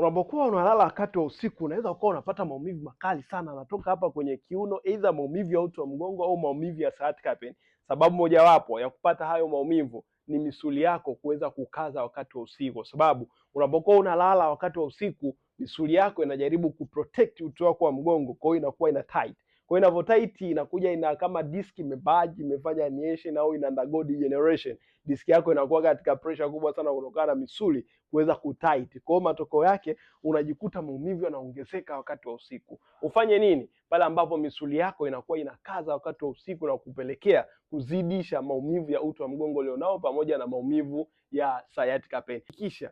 Unapokuwa unalala wakati wa usiku unaweza ukawa unapata maumivu makali sana yanatoka hapa kwenye kiuno, aidha maumivu ya uti wa mgongo au maumivu ya sciatica pain. Sababu mojawapo ya kupata hayo maumivu ni misuli yako kuweza kukaza wakati wa usiku, kwa sababu unapokuwa unalala wakati wa usiku misuli yako inajaribu kuprotect uti wako wa mgongo, kwa hiyo inakuwa ina tight. Kwa hiyo inavyo tight inakuja ina kama disk imebudge, imefanya herniation au ina undergo degeneration. Disk yako inakuwa katika pressure kubwa sana kutokana na misuli kuweza kutight. Kwa hiyo matokeo yake unajikuta maumivu yanaongezeka wakati wa usiku. Ufanye nini? Pale ambapo misuli yako inakuwa inakaza wakati wa usiku na kupelekea kuzidisha maumivu ya uti wa mgongo ulionao pamoja na maumivu ya sciatica pain. Kisha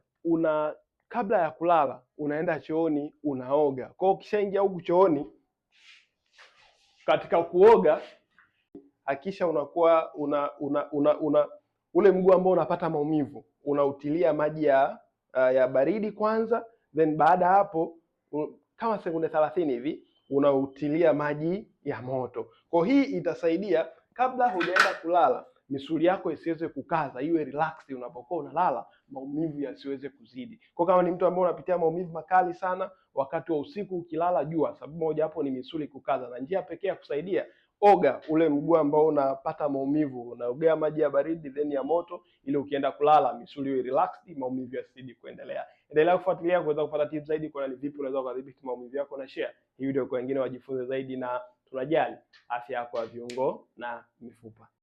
kabla ya kulala unaenda chooni unaoga. Kwa hiyo ukishaingia huku chooni, katika kuoga hakisha unakuwa ule mguu ambao unapata maumivu unautilia maji ya baridi kwanza, then baada hapo kama sekunde 30 hivi unautilia maji ya moto. Kwa hii itasaidia kabla hujaenda kulala misuli yako isiweze kukaza, iwe relax unapokuwa unalala, maumivu yasiweze kuzidi. Kwa kama ni mtu ambaye unapitia maumivu makali sana wakati wa usiku ukilala, jua sababu moja hapo ni misuli kukaza, na njia pekee ya kusaidia, oga ule mguu ambao unapata maumivu, unaogea maji ya baridi then ya moto, ili ukienda kulala misuli iwe relaxed, maumivu yasizidi kuendelea. Endelea kufuatilia kuweza kupata tips zaidi kwa ni vipi unaweza kudhibiti maumivu yako, na share hii video kwa wengine wajifunze zaidi, na tunajali afya yako ya viungo na mifupa.